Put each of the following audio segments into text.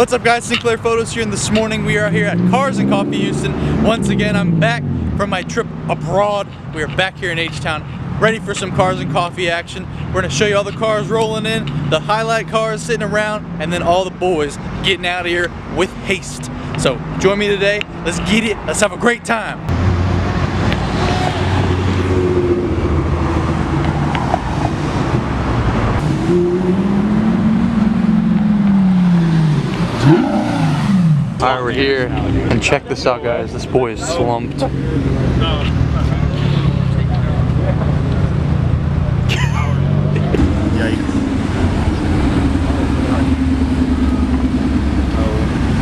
What's up guys, Sinclair Photos here, and this morning we are here at Cars and Coffee Houston. Once again, I'm back from my trip abroad. We are back here in H-Town, ready for some Cars and Coffee action. We're gonna show you all the cars rolling in, the highlight cars sitting around, and then all the boys getting out of here with haste. So join me today, let's get it, let's have a great time. Alright, we're here, and check this out guys, this boy is slumped.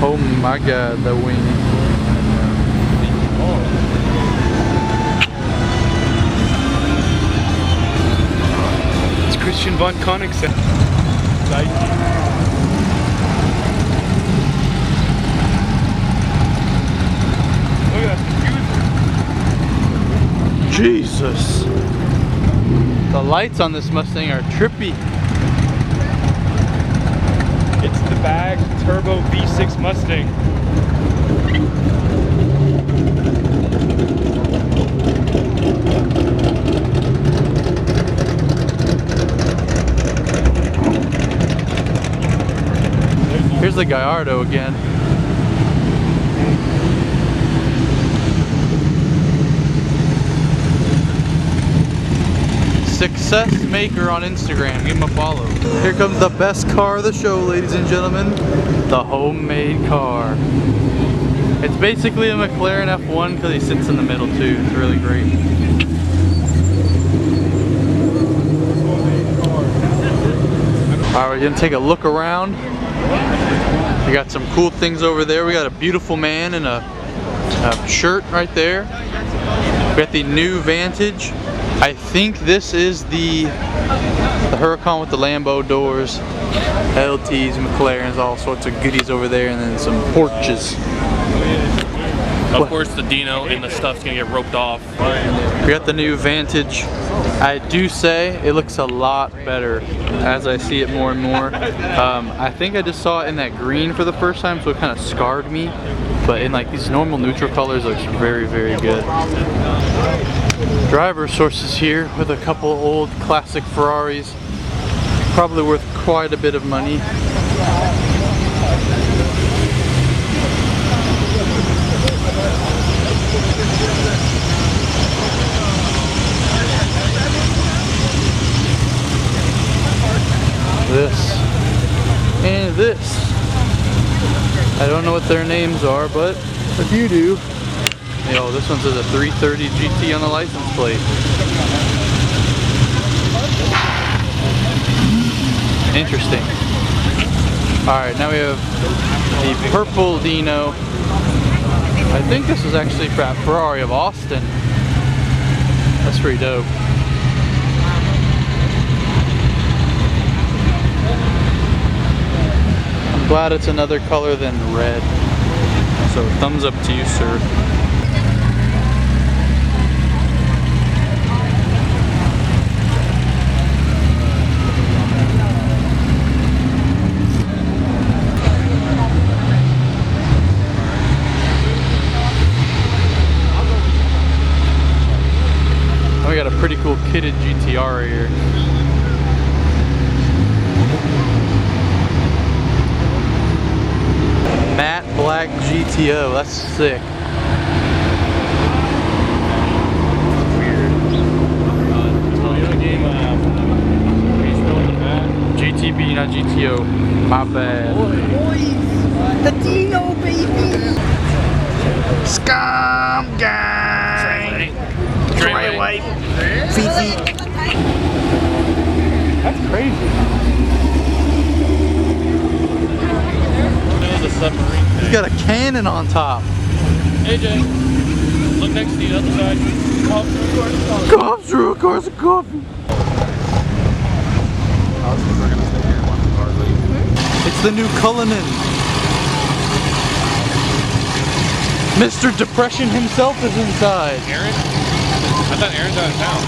Oh my god, the weenie. It's Christian von Koenigsegg. Jesus. The lights on this Mustang are trippy. It's the bag turbo V6 Mustang. Here's the Gallardo again. Success Maker on Instagram, give him a follow. Here comes the best car of the show, ladies and gentlemen, the homemade car. It's basically a McLaren F1 because he sits in the middle too. It's really great. Alright, we're gonna take a look around. We got some cool things over there. We got a beautiful man in a shirt right there. We got the new Vantage. I think this is the Huracan with the Lambo doors, LTs, McLarens, all sorts of goodies over there, and then some Porsches. Of course the Dino and the stuff's gonna get roped off. We got the new Vantage. I do say it looks a lot better as I see it more and more. I think I just saw it in that green for the first time, so it kind of scarred me. But in like these normal neutral colors, it looks very, very good. Driver sources here with a couple old classic Ferraris. Probably worth quite a bit of money. This and this. I don't know what their names are, but if you do, yo, this one says a 330 GT on the license plate. Interesting. Alright, now we have the purple Dino. I think this is actually for Ferrari of Austin. That's pretty dope. I'm glad it's another color than red. So thumbs up to you, sir. We got a pretty cool kitted GTR here. Matte black GTO, that's sick. Weird. GTB, not GTO. My bad. Boys, the Dino baby. Scum gang. Dry wipe. Fifi. That's crazy. Submarine. He's got a cannon on top. AJ, look next to you, other side. Come through, Cars and Coffee. It's the new Cullinan. Mr. Depression himself is inside. Aaron? I thought Aaron's out of town.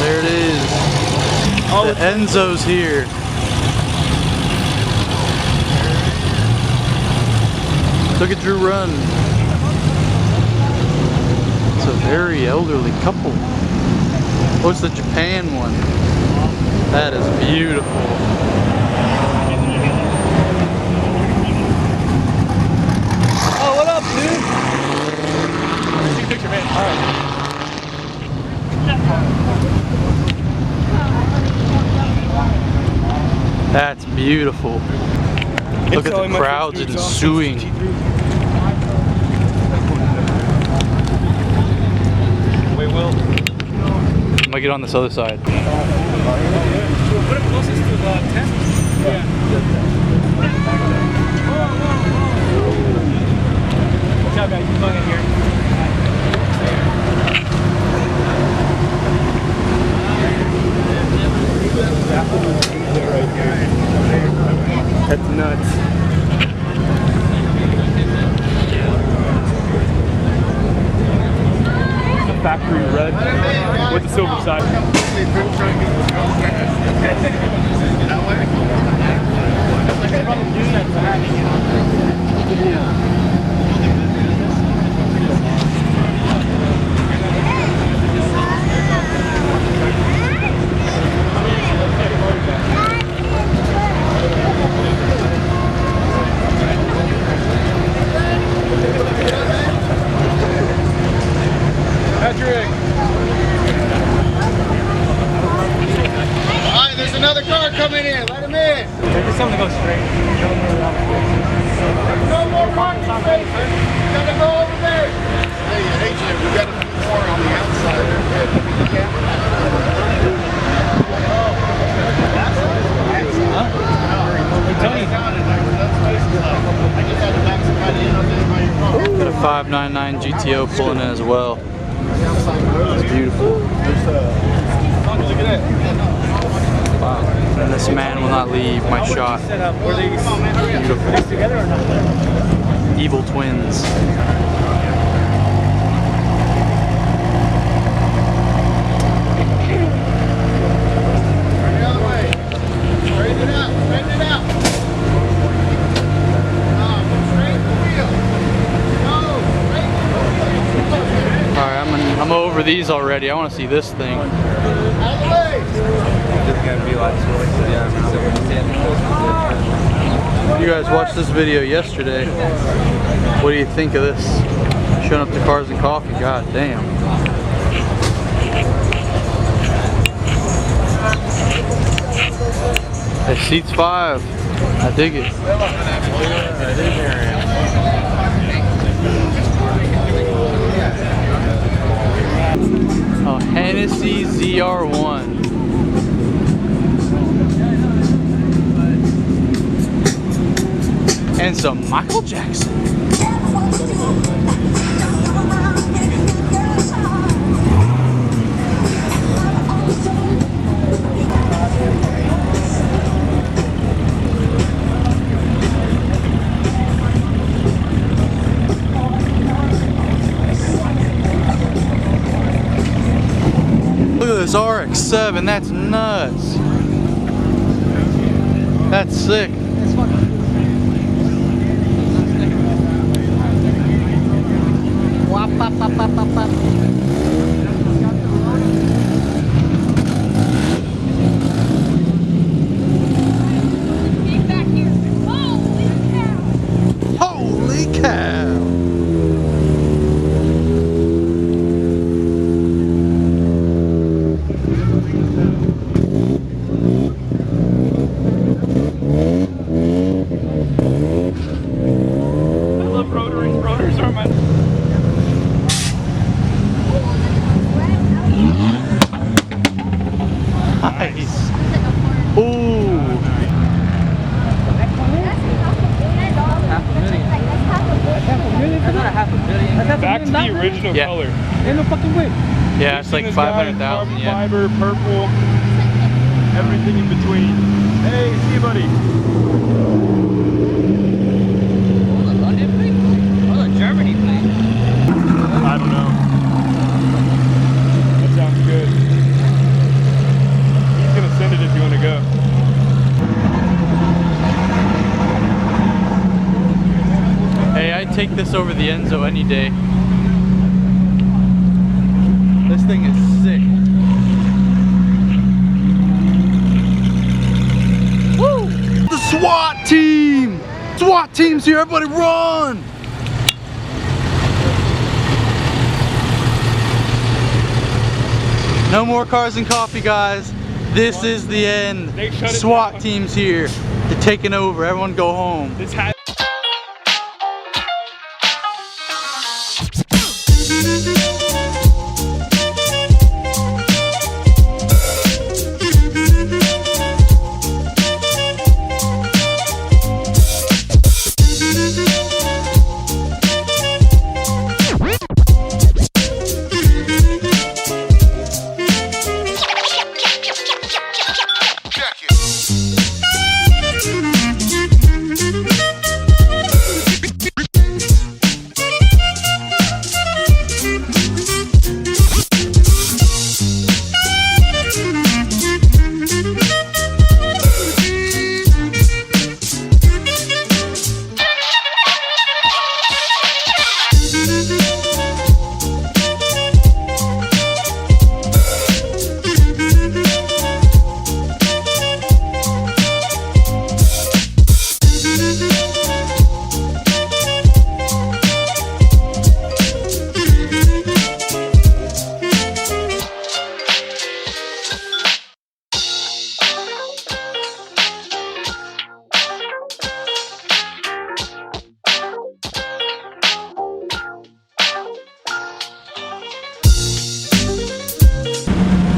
There it is. Oh, the Enzo's here. Look at Drew run. It's a very elderly couple. What's the Japan one? That is beautiful. Oh, what up, dude? Take a picture, man. All right. That's beautiful. Look at the crowds ensuing. Wait, Will. I'm gonna get on this other side. Put it closest to the tent. Yeah. Watch out, guys. You're going in here. That's nuts. Factory red with the silver side. Patrick! Alright, there's another car coming in. Let him in. There's something to go straight. No more parking spaces. You gotta go over there. Hey, AJ, we got a few more on the outside. Got a 599 GTO pulling in as well. It's beautiful. Wow. And this man will not leave my shot. Beautiful. Evil twins. I'm over these already. I want to see this thing. You guys watched this video yesterday. What do you think of this? Showing up to Cars and Coffee. God damn. It seats 5. I dig it. Oh, Hennessy ZR1. And some Michael Jackson. Look at this RX-7, that's nuts. That's sick. Holy cow! Rotors are my... Nice. Ooh. Back to the original color. Ain't no fucking way. Yeah, it's like 500,000. Yeah. Fiber, purple, everything in between. Hey, see you, buddy. Germany plane. I don't know. That sounds good. He's gonna send it if you want to go. Hey, I take this over the Enzo any day. This thing is sick. Woo! The SWAT team! SWAT team's here, everybody run! No more cars and coffee, guys. This is the end. SWAT team's here. They're taking over. Everyone go home.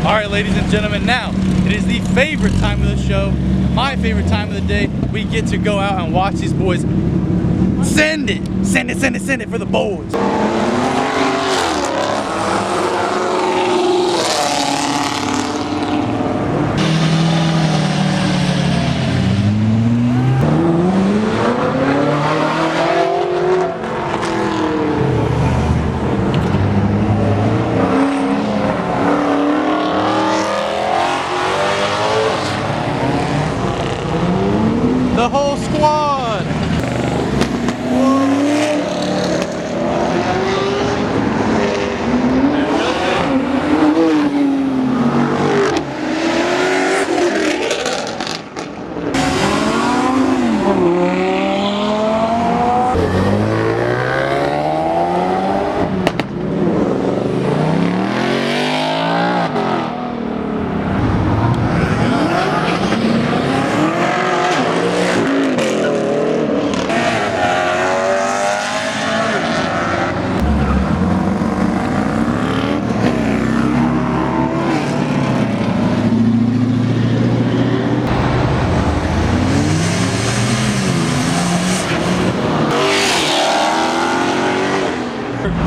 Alright, ladies and gentlemen, now it is the favorite time of the show, my favorite time of the day. We get to go out and watch these boys send it for the boys. The whole squad!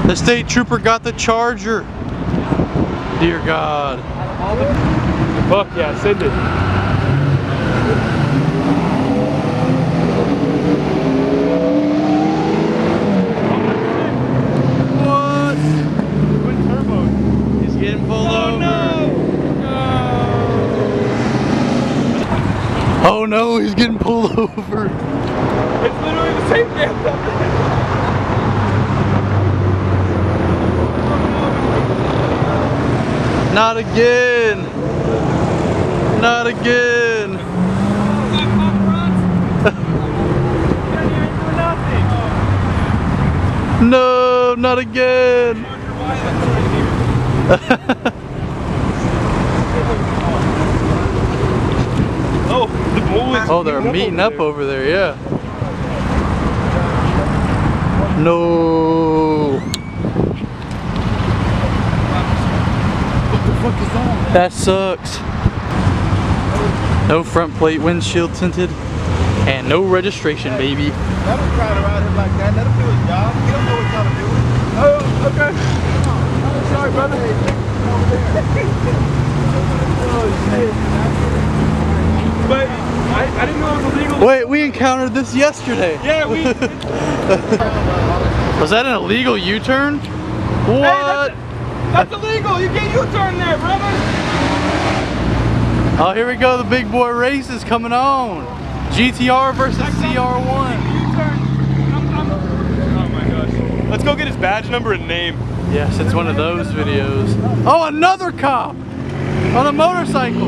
The state trooper got the charger. Dear God. Fuck yeah, send it. What? Twin turbo. He's getting pulled over. No. Oh no, he's getting pulled over. It's literally the same damn thing. Not again! Not again! No, not again! Oh, the boys. Oh, they're meeting up over there, yeah. No. What the fuck is that? That sucks. No front plate, windshield tinted, and no registration, baby. Let him try to ride him like that. Let him do his job. He don't know what he's trying to do. Oh, okay. Sorry, brother. Oh, shit. But I didn't know it was illegal. Wait, we encountered this yesterday. Yeah, we. Was that an illegal U-turn? What? Hey, that's illegal. You can't U-turn there, brother. Oh, here we go. The big boy race is coming on. GTR versus CR1. U-turn. Oh my Let's go get his badge number and name. Yes, it's one of those videos. Oh, another cop on a motorcycle.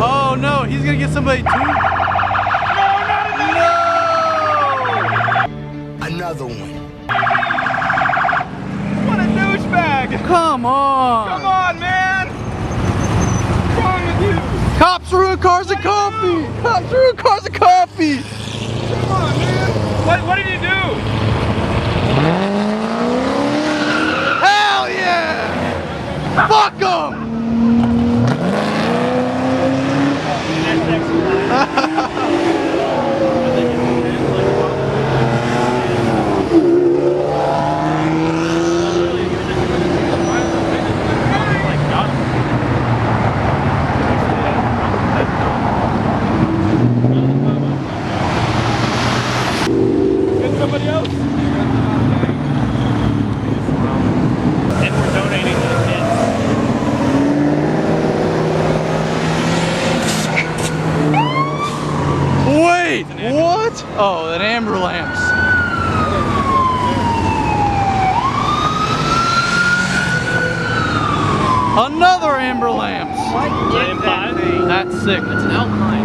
Oh no, he's gonna get somebody too. No, not another. No! Another one. What a douchebag. Come on. Come on, man. What's wrong with you? Cops ruin cars and coffee. Cops ruin cars and coffee. Come on, man. What did you do? Hell yeah! Fuck 'em! Get somebody else? And we're donating to the kids. Wait, what? Oh, an amber lamps. Another amber lamps. Same five. That's sick. It's an Alpine.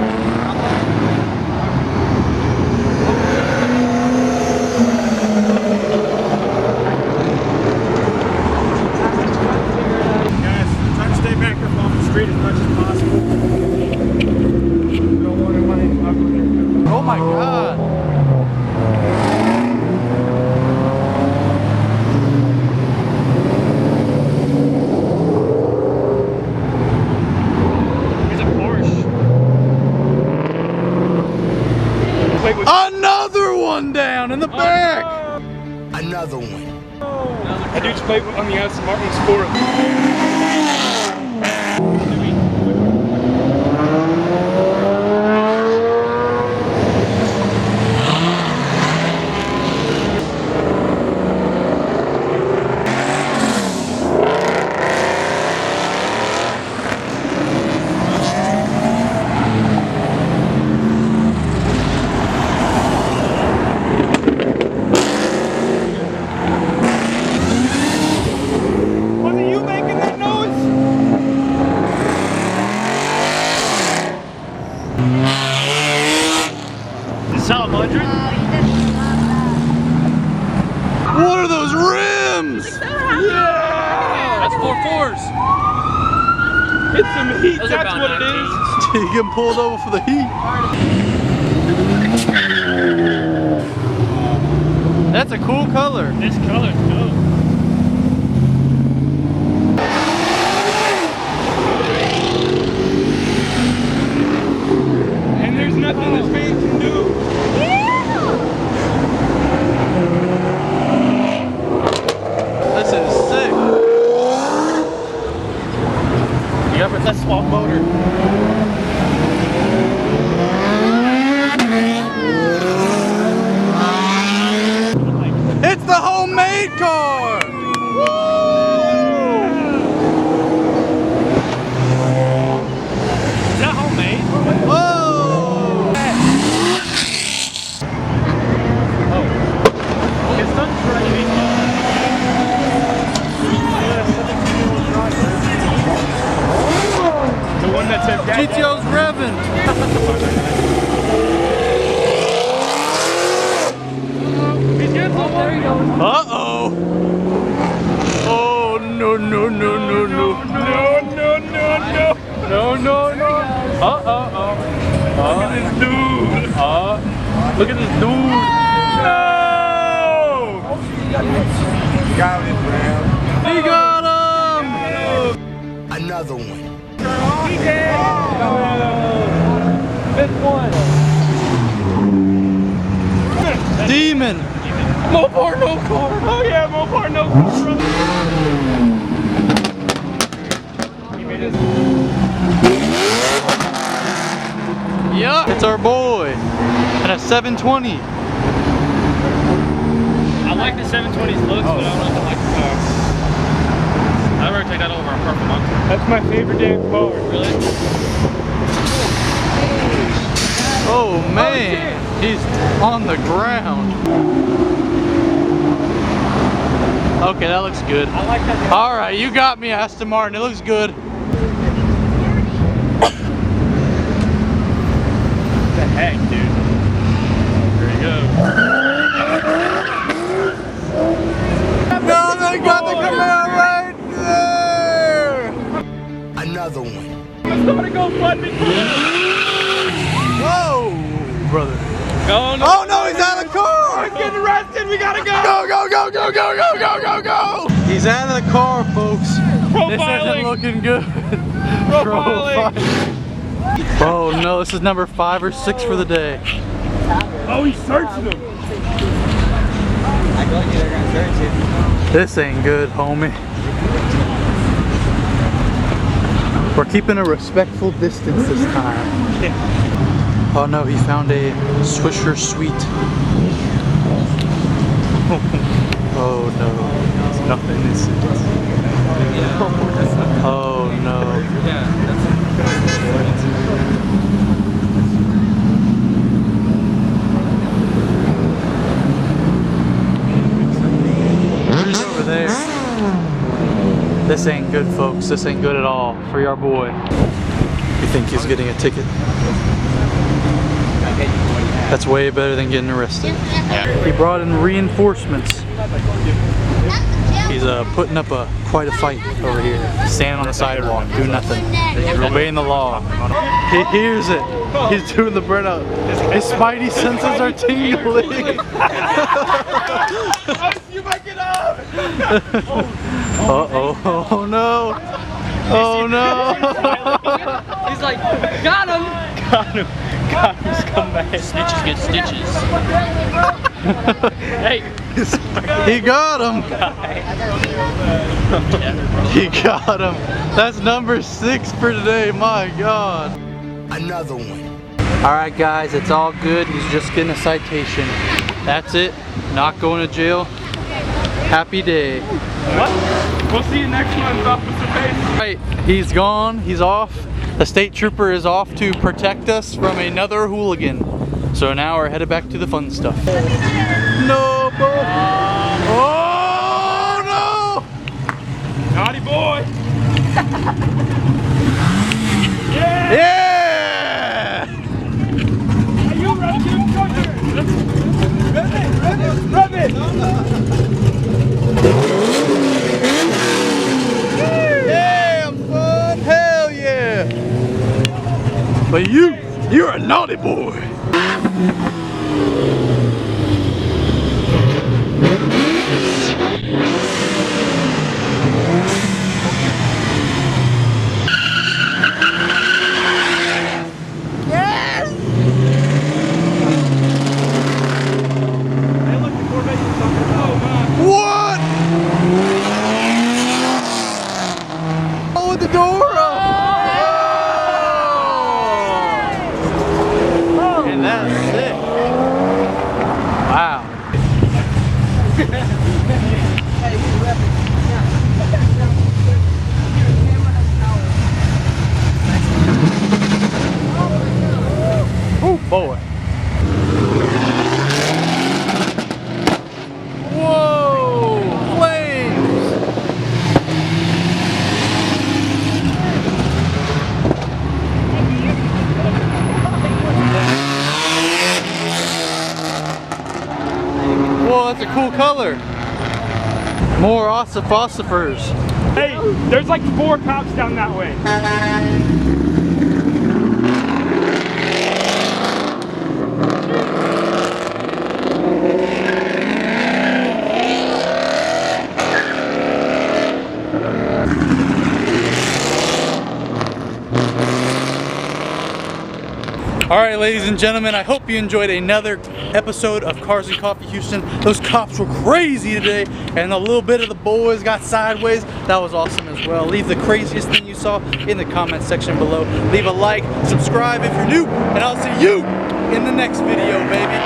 Guys, try to stay back up off the street as much as possible. We don't want anybody up there. Oh my god. Here's a Porsche. Wait, wait. Another one down in the back. Another one. That dude's played on the Aston Martin Explorer. Wasn't you making that noise? Is that 100? What are those rims? That's 4.4s. It's some heat, Those are that's about what it 19s. is. You get pulled over for the heat. That's a cool color. This color's dope. And there's nothing this man can do. This is sick. Yep, it's that swap motor. It's the homemade car. Woo! Is that homemade? Whoa! It's done The one that said that. GTO's revving. He's getting some There he goes. Uh-oh. Oh, no, no, no, no, no. No. Look at this dude. Look at this dude. No! Got it, man. He got him. Another one. He did. Fifth one. Demon. Mopar, no car. Oh yeah, Mopar, no car, brother. He made his... Yeah, it's our boy. And a 720. I like the 720's looks, but I don't know if I like the car. I'd rather take that over a purple monkey. That's my favorite damn car. Really? Oh man, he's on the ground. Okay, that looks good. I like that. All right, you got me, Aston Martin. It looks good. What the heck, dude? There you go. No, they got the Camaro right there. Another one. I'm gonna go fund me. Whoa, brother. Go no. Oh no, he's out of the car. He's getting arrested. We gotta go. Go, go, go, go, go, go, go, go, go. He's out of the car, folks. This isn't Profiling. looking good. Profiling. Oh no, this is number 5 or 6 for the day. Oh, he's searching him. I told you they're gonna search it. This ain't good, homie. We're keeping a respectful distance this time. Oh no, he found a Swisher Sweet. Oh no, it's nothing. Oh no. Over there. This ain't good, folks. This ain't good at all for your boy. You think he's getting a ticket? That's way better than getting arrested. He brought in reinforcements. He's putting up quite a fight over here. Standing on the sidewalk, doing nothing. Obeying the law. He hears it. He's doing the burnout. His spidey senses are tingling. You might get up. Uh-oh. Oh no. Oh no. He's like, got him! Got him. Got him. Scumbag. Snitches get stitches. Hey. He got him. He got him. That's number 6 for today. My God. Another one. All right, guys, it's all good. He's just getting a citation. That's it. Not going to jail. Happy day. What? We'll see you next month, Officer Pace. Right, he's gone. He's off. The state trooper is off to protect us from another hooligan. So now we're headed back to the fun stuff. No, boy. Oh no! Naughty boy. Yeah! Are you running? Rub it. Yeah, I'm fun. Hell yeah! But you're a naughty boy. What? Oh, with the door up. Oh. And that's sick. Wow. Oh boy. Whoa! Flames! Whoa, that's a cool color. More ossiphosphors. Hey, there's like 4 cops down that way. Alright, ladies and gentlemen, I hope you enjoyed another episode of Cars and Coffee Houston. Those cops were crazy today, and a little bit of the boys got sideways. That was awesome as well. Leave the craziest thing you saw in the comment section below. Leave a like, subscribe if you're new, and I'll see you in the next video, baby.